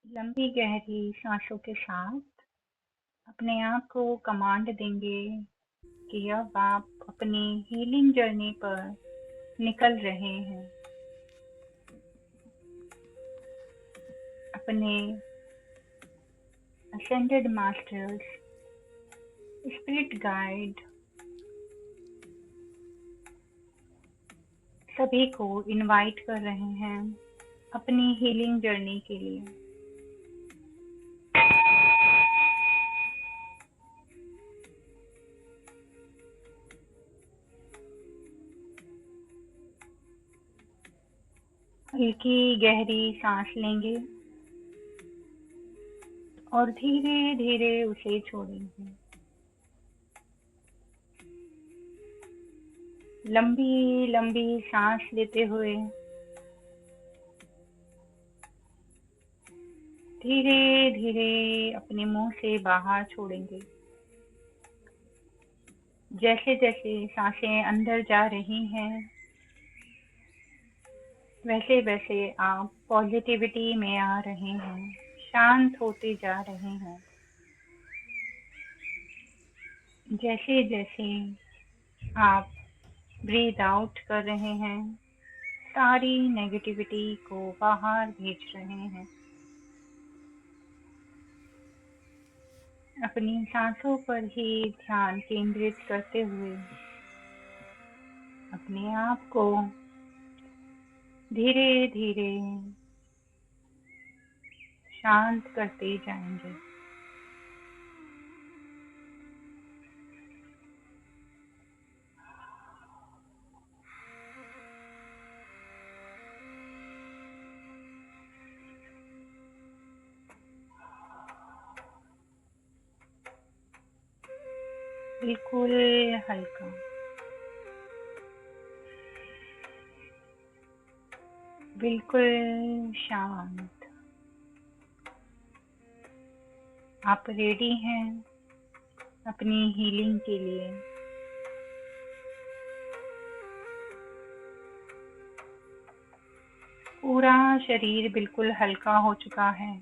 लंबी गहरी सांसों के साथ अपने आप को कमांड देंगे कि अब आप अपनी हीलिंग जर्नी पर निकल रहे हैं। अपने असेंडेड मास्टर्स, स्पिरिट गाइड सभी को इनवाइट कर रहे हैं अपनी हीलिंग जर्नी के लिए। हल्की गहरी सांस लेंगे और धीरे धीरे उसे छोड़ेंगे। लंबी लंबी सांस लेते हुए धीरे धीरे अपने मुंह से बाहर छोड़ेंगे। जैसे जैसे सांसें अंदर जा रही हैं, वैसे वैसे आप पॉजिटिविटी में आ रहे हैं, शांत होते जा रहे हैं। जैसे जैसे आप ब्रीद आउट कर रहे हैं, सारी नेगेटिविटी को बाहर भेज रहे हैं। अपनी सांसों पर ही ध्यान केंद्रित करते हुए अपने आप को धीरे धीरे शांत करते जाएंगे। बिल्कुल हल्का, बिल्कुल शांत। आप रेडी हैं अपनी हीलिंग के लिए। पूरा शरीर बिल्कुल हल्का हो चुका है,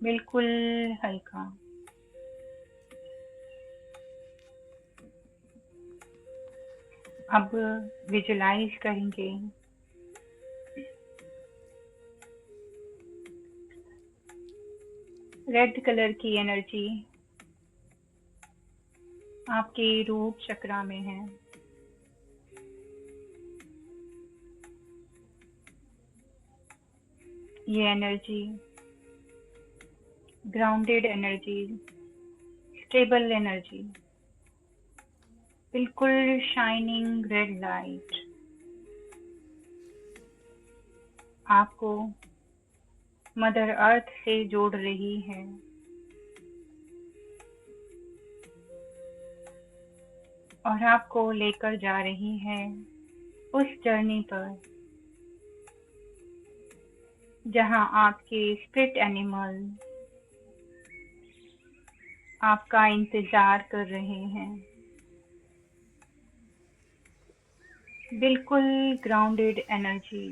बिल्कुल हल्का। अब विजुलाइज करेंगे रेड कलर की एनर्जी आपके रूट चक्रा में है। ये energy grounded energy, stable energy, बिल्कुल शाइनिंग रेड लाइट आपको मदर अर्थ से जोड़ रही है। और आपको लेकर जा रही है उस जर्नी पर जहां आपके स्पिरिट एनिमल आपका इंतजार कर रहे हैं। बिल्कुल ग्राउंडेड एनर्जी,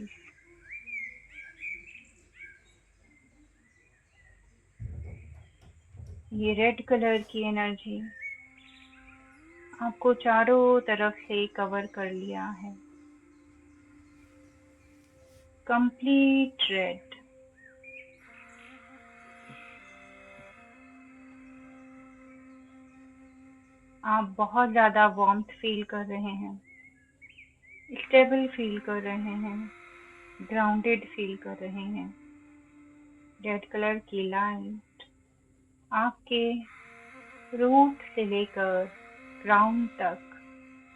ये रेड कलर की एनर्जी आपको चारों तरफ से कवर कर लिया है। Complete red. आप बहुत ज्यादा वार्मथ फील कर रहे हैं, स्टेबल फील कर रहे हैं, ग्राउंडेड फील कर रहे हैं। रेड कलर की लाइट आपके रूट से लेकर ग्राउंड तक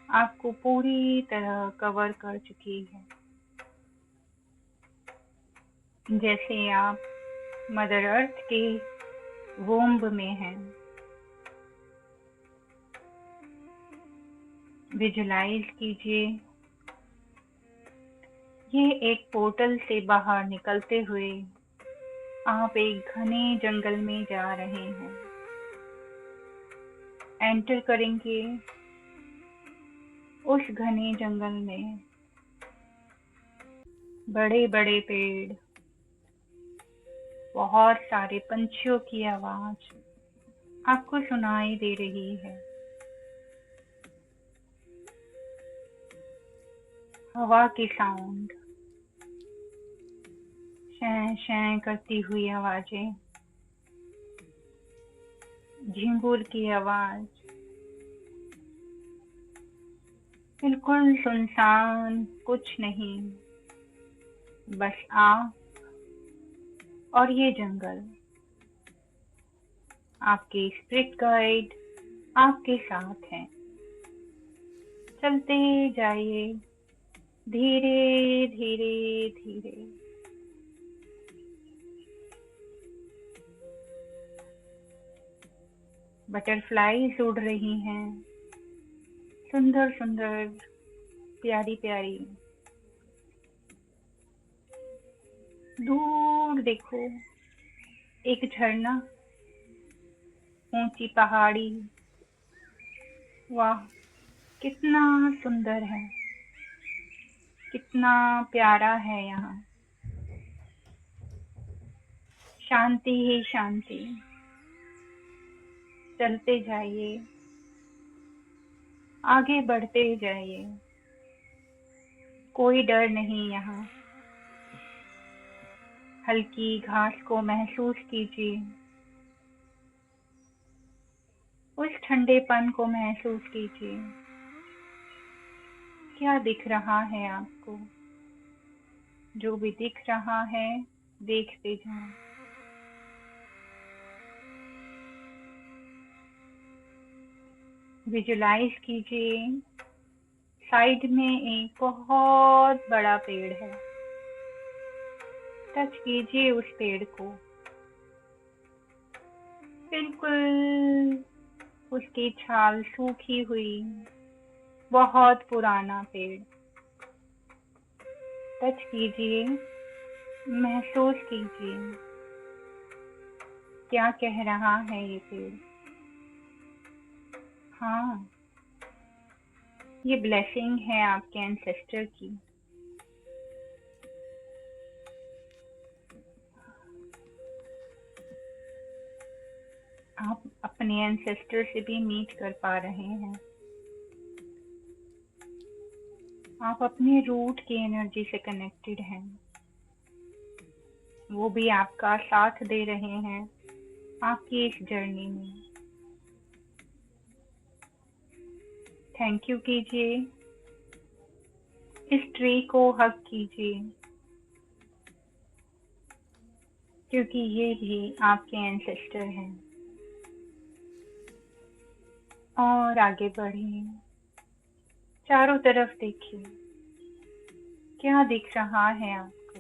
आपको पूरी तरह कवर कर चुकी है। जैसे आप मदर अर्थ के वोम्ब में हैं। विजुलाइज कीजिए ये एक पोर्टल से बाहर निकलते हुए आप एक घने जंगल में जा रहे हैं। एंटर करेंगे उस घने जंगल में बड़े बड़े पेड़, बहुत सारे पंछियों की आवाज आपको सुनाई दे रही है। हवा की साउंड, शैं शैं करती हुई आवाजें, झिंगुर की आवाज, बिल्कुल सुनसान, कुछ नहीं, बस आप और ये जंगल। आपके स्पिरिट गाइड आपके साथ हैं। चलते जाइए, धीरे धीरे धीरे। बटरफ्लाईज उड़ रही हैं, सुंदर सुंदर, प्यारी प्यारी। दूर देखो, एक झरना, ऊंची पहाड़ी। वाह, कितना सुंदर है, कितना प्यारा है यहाँ। शांति ही शांति। चलते जाइए, आगे बढ़ते जाइए, कोई डर नहीं यहाँ। हल्की घास को महसूस कीजिए, उस ठंडेपन को महसूस कीजिए। क्या दिख रहा है आपको? जो भी दिख रहा है, देखते जाओ। विजुलाइज कीजिए, साइड में एक बहुत बड़ा पेड़ है। टच कीजिए उस पेड़ को, बिल्कुल उसकी छाल सूखी हुई, बहुत पुराना पेड़। टच कीजिए, महसूस कीजिए, क्या कह रहा है ये पेड़। हाँ, ये ब्लेसिंग है आपके एंसेस्टर की। आप अपने एंसेस्टर से भी मीट कर पा रहे हैं। आप अपने रूट की एनर्जी से कनेक्टेड हैं। वो भी आपका साथ दे रहे हैं आपकी इस जर्नी में। थैंक यू कीजिए, इस ट्री को हग कीजिए, क्योंकि ये भी आपके एंसेस्टर हैं। और आगे बढ़िए, चारों तरफ देखिए, क्या दिख रहा है आपको।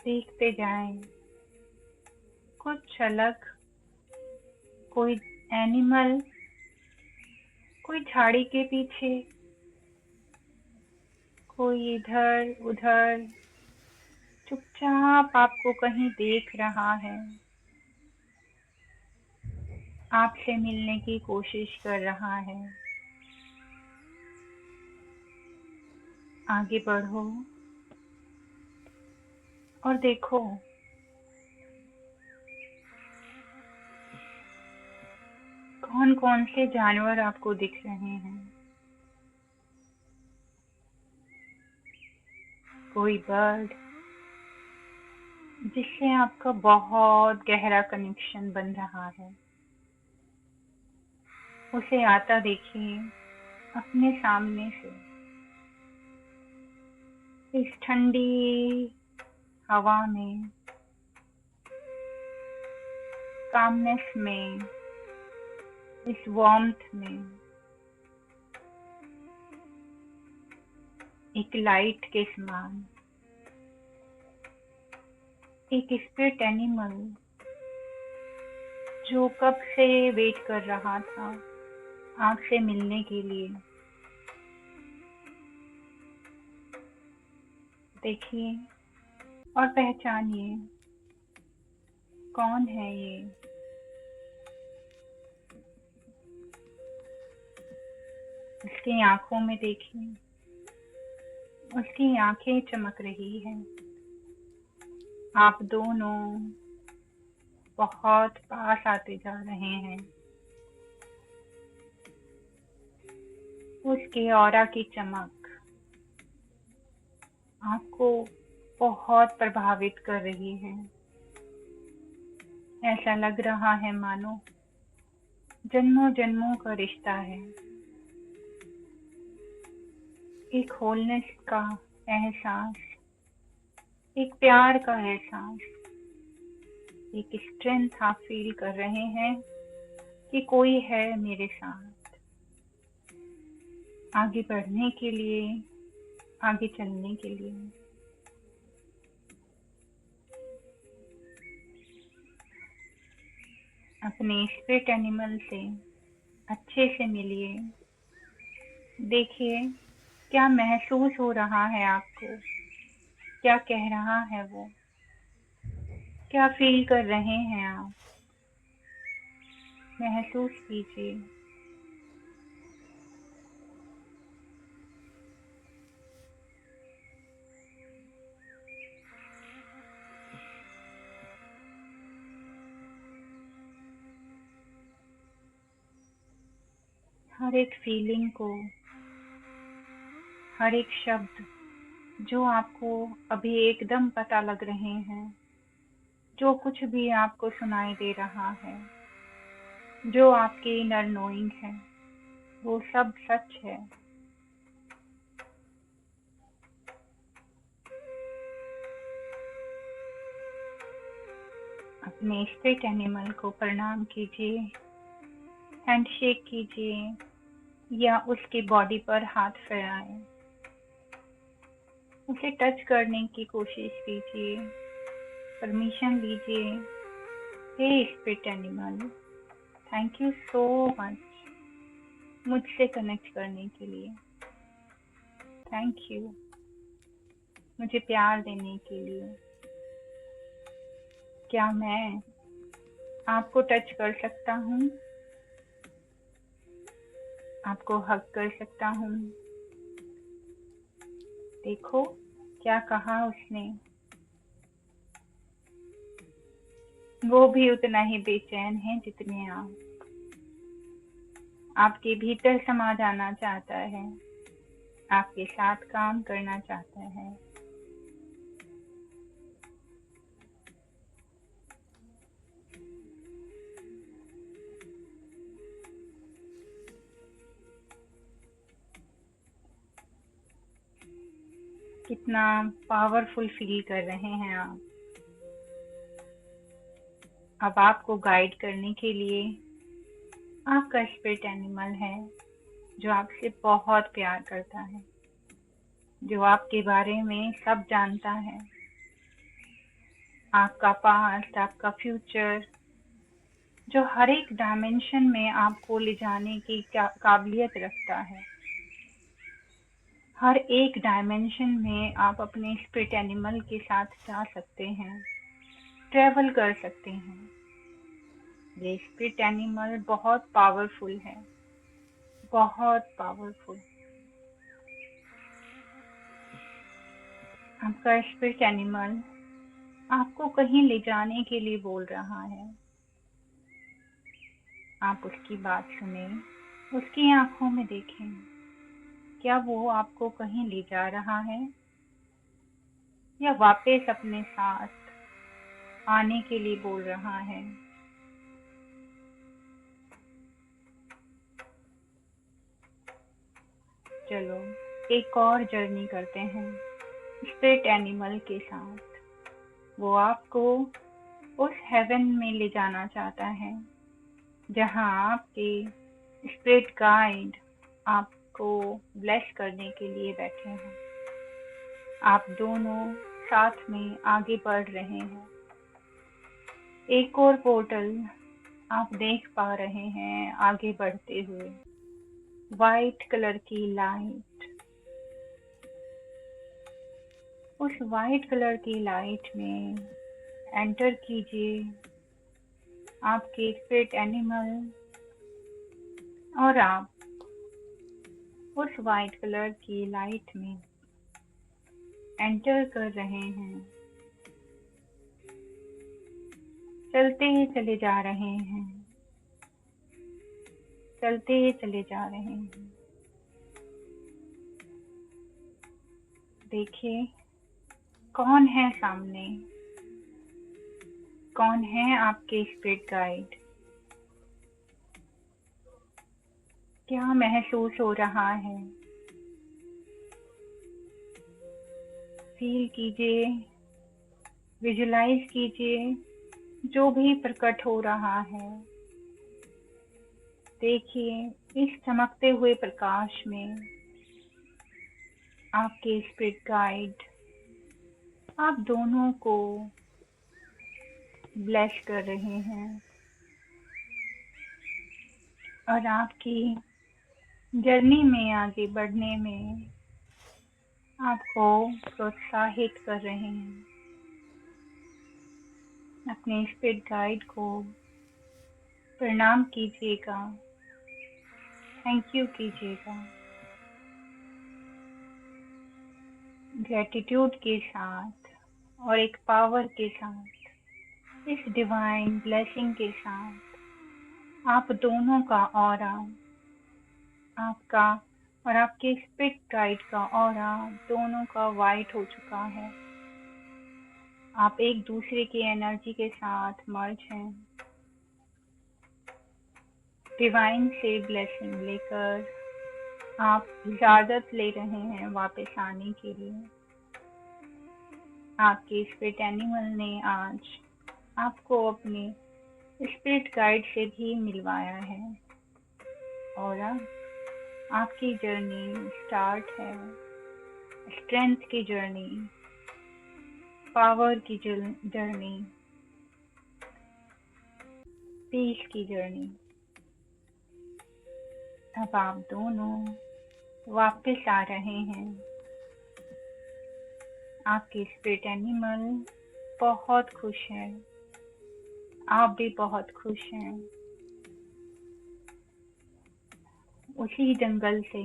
देखते जाएं, कुछ अलग, कोई एनिमल, कोई झाड़ी के पीछे, कोई इधर उधर चुपचाप आपको कहीं देख रहा है, आपसे मिलने की कोशिश कर रहा है। आगे बढ़ो और देखो, कौन कौन से जानवर आपको दिख रहे हैं। कोई बर्ड जिससे आपका बहुत गहरा कनेक्शन बन रहा है, उसे आता देखिए अपने सामने से। इस ठंडी हवा में, कामनेस में, इस वार्मथ में, एक लाइट के समान, एक स्पिरिट एनिमल जो कब से वेट कर रहा था आपसे मिलने के लिए। देखिए और पहचानिए, कौन है ये। उसकी आंखों में देखिए, उसकी आंखें चमक रही हैं। आप दोनों बहुत पास आते जा रहे हैं। उसके ऑरा की चमक आपको बहुत प्रभावित कर रही है। ऐसा लग रहा है मानो जन्मों जन्मों का रिश्ता है। एक होलनेस का एहसास, एक प्यार का एहसास, एक स्ट्रेंथ आप फील कर रहे हैं कि कोई है मेरे साथ, आगे बढ़ने के लिए, आगे चलने के लिए। अपने स्पिरिट एनिमल से अच्छे से मिलिए। देखिए क्या महसूस हो रहा है आपको, क्या कह रहा है वो, क्या फील कर रहे हैं आप। महसूस कीजिए। हर एक फीलिंग को, हर एक शब्द जो आपको अभी एकदम पता लग रहे हैं, जो कुछ भी आपको सुनाई दे रहा है, जो आपकी इनर नोइंग है, वो सब सच है। अपने स्पिरिट एनिमल को प्रणाम कीजिए, हैंडशेक कीजिए या उसकी बॉडी पर हाथ फैलाएं। उसे टच करने की कोशिश कीजिए, परमिशन लीजिए। हे spirit animal, thank you so much मुझसे कनेक्ट करने के लिए। थैंक यू मुझे प्यार देने के लिए। क्या मैं आपको टच कर सकता हूँ? आपको हग कर सकता हूँ? देखो क्या कहा उसने। वो भी उतना ही बेचैन है जितने आप। आपके भीतर समा जाना चाहता है, आपके साथ काम करना चाहता है। कितना पावरफुल फील कर रहे हैं आप। अब आपको गाइड करने के लिए आपका स्पिरिट एनिमल है, जो आपसे बहुत प्यार करता है, जो आपके बारे में सब जानता है, आपका पास्ट, आपका फ्यूचर, जो हर एक डायमेंशन में आपको ले जाने की काबिलियत रखता है। हर एक डायमेंशन में आप अपने स्पिरिट एनिमल के साथ जा सकते हैं, ट्रेवल कर सकते हैं। ये स्पिरिट एनिमल बहुत पावरफुल है, बहुत पावरफुल। आपका स्पिरिट एनिमल आपको कहीं ले जाने के लिए बोल रहा है। आप उसकी बात सुने, उसकी आंखों में देखें। क्या वो आपको कहीं ले जा रहा है या वापस अपने साथ आने के लिए बोल रहा है? चलो एक और जर्नी करते हैं स्पिरिट एनिमल के साथ। वो आपको उस हेवन में ले जाना चाहता है जहां आपके स्पिरिट गाइड आपको ब्लेस करने के लिए बैठे हैं। आप दोनों साथ में आगे बढ़ रहे हैं। एक और पोर्टल आप देख पा रहे हैं आगे बढ़ते हुए। वाइट कलर की लाइट, उस वाइट कलर की लाइट में एंटर कीजिए। आपके स्पिरिट एनिमल और आप उस वाइट कलर की लाइट में एंटर कर रहे हैं, चलते चले जा रहे हैं, चलते चले जा रहे हैं। देखिए कौन है सामने, कौन है आपके स्पिरिट गाइड, क्या महसूस हो रहा है। फील कीजिए, विजुलाइज कीजिए जो भी प्रकट हो रहा है। देखिए इस चमकते हुए प्रकाश में आपके स्पिरिट गाइड आप दोनों को ब्लेस कर रहे हैं और आपकी जर्नी में आगे बढ़ने में आपको प्रोत्साहित कर रहे हैं। अपने स्पिरिट गाइड को प्रणाम कीजिएगा, थैंक यू कीजिएगा। ग्रेटिट्यूड के साथ और एक पावर के साथ, इस डिवाइन ब्लेसिंग के साथ आप दोनों का ऑरा, आपका और आपके स्पिरिट गाइड का ऑरा दोनों का वाइट हो चुका है। आप एक दूसरे की एनर्जी के साथ मर्ज हैं। डिवाइन से ब्लेसिंग लेकर आप इजाजत ले रहे हैं वापस आने के लिए। आपके स्पिरिट एनिमल ने आज आपको अपने स्पिरिट गाइड से भी मिलवाया है और अब आपकी जर्नी स्टार्ट है। स्ट्रेंथ की जर्नी, पावर की जर्नी, पीस की जर्नी। अब आप दोनों वापस आ रहे हैं। आपके स्पिरिट एनिमल बहुत खुश है, आप भी बहुत खुश हैं। उसी जंगल से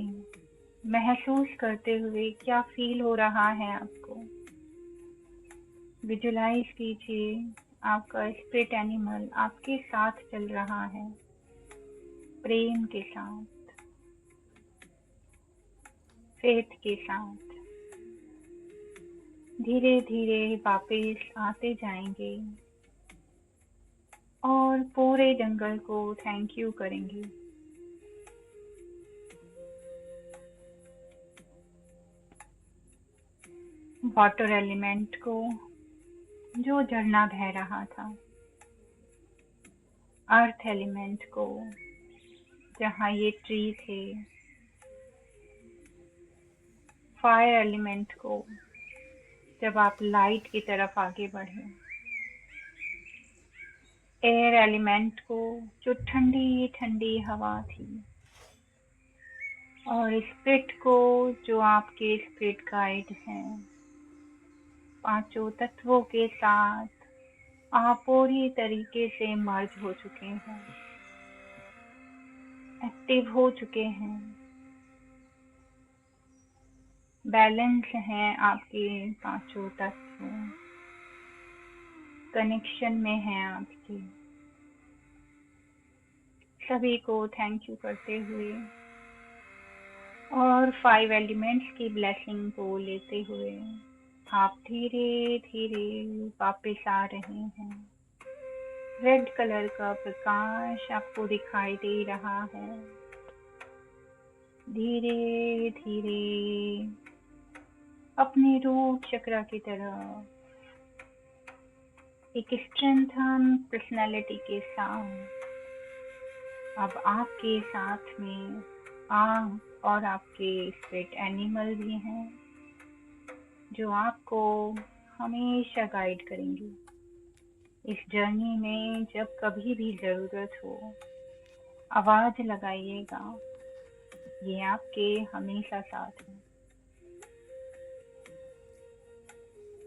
महसूस करते हुए क्या फील हो रहा है आपको, विजुलाइज कीजिए। आपका स्पिरिट एनिमल आपके साथ चल रहा है, प्रेम के साथ, फेथ के साथ। धीरे धीरे वापस आते जाएंगे और पूरे जंगल को थैंक यू करेंगे। वाटर एलिमेंट को जो झरना बह रहा था, अर्थ एलिमेंट को जहाँ ये ट्री थे, फायर एलिमेंट को जब आप लाइट की तरफ आगे बढ़े, एयर एलिमेंट को जो ठंडी ठंडी हवा थी, और स्पिरिट को जो आपके स्पिरिट गाइड हैं। पांचों तत्वों के साथ आप पूरी तरीके से मर्ज हो चुके हैं, एक्टिव हो चुके हैं, बैलेंस हैं आपके पांचों तत्व, कनेक्शन में हैं आपके। सभी को थैंक यू करते हुए और 5 एलिमेंट्स की ब्लेसिंग को लेते हुए आप धीरे धीरे वापस आ रहे हैं। रेड कलर का प्रकाश आपको दिखाई दे रहा है। धीरे धीरे अपने रूट चक्र की तरफ एक स्ट्रेंथन पर्सनालिटी के साथ अब आपके साथ में आप और आपके स्पिरिट एनिमल भी हैं जो आपको हमेशा गाइड करेंगे इस जर्नी में। जब कभी भी जरूरत हो आवाज लगाइएगा, ये आपके हमेशा साथ हैं।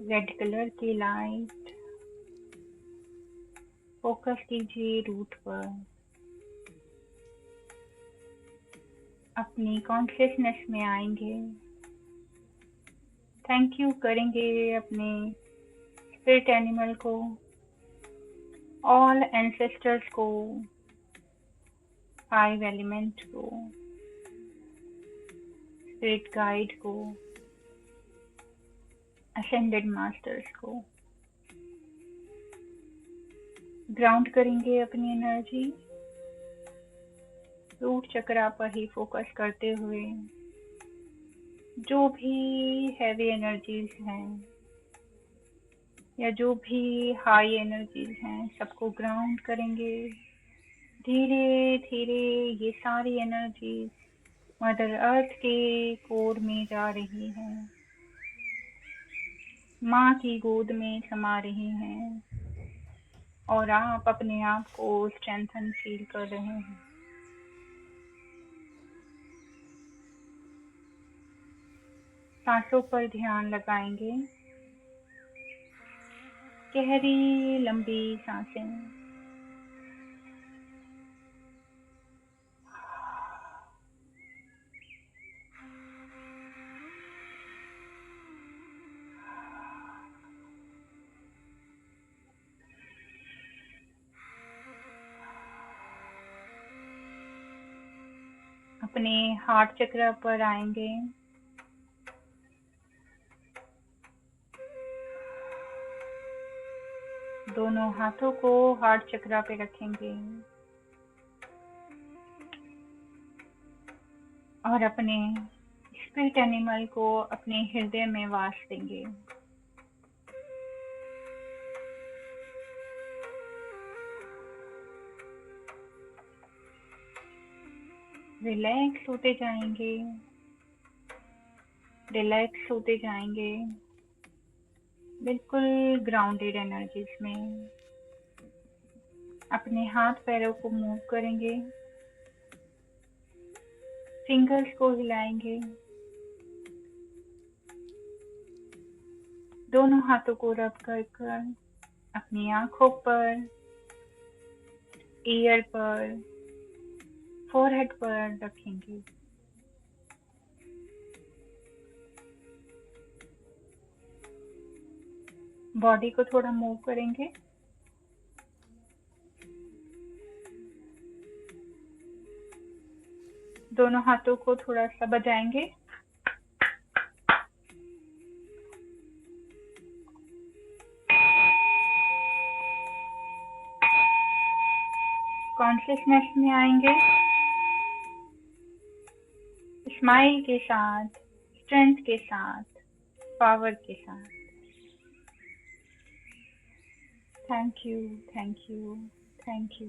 रेड कलर की लाइट फोकस कीजिए रूट पर। अपनी कॉन्शियसनेस में आएंगे। थैंक यू करेंगे अपने स्पिरिट एनिमल को, ऑल एंसेस्टर्स को, 5 एलिमेंट को, स्पिरिट गाइड को, असेंडेड मास्टर्स को। ग्राउंड करेंगे अपनी एनर्जी रूट चक्रा पर ही फोकस करते हुए। जो भी हैवी एनर्जीज हैं या जो भी हाई एनर्जीज हैं सबको ग्राउंड करेंगे। धीरे धीरे ये सारी एनर्जीज मदर अर्थ के कोर में जा रही हैं, माँ की गोद में समा रही हैं और आप अपने आप को स्ट्रेंथन फील कर रहे हैं। सांसों पर ध्यान लगाएंगे। गहरी लंबी सांसें। अपने हार्ट चक्र पर आएंगे। दोनों हाथों को हार्ट चक्र पे रखेंगे और अपने स्पिरिट एनिमल को अपने हृदय में वास देंगे। रिलैक्स होते जाएंगे, रिलैक्स होते जाएंगे, बिल्कुल ग्राउंडेड एनर्जीज में। अपने हाथ पैरों को मूव करेंगे, फिंगर्स को हिलाएंगे, दोनों हाथों को रब कर कर अपनी आंखों पर, ईयर पर, फोरहेड पर रखेंगे। बॉडी को थोड़ा मूव करेंगे। दोनों हाथों को थोड़ा सा बजाएंगे। कॉन्शियसनेस में आएंगे, स्माइल के साथ, स्ट्रेंथ के साथ, पावर के साथ। Thank you, thank you, thank you.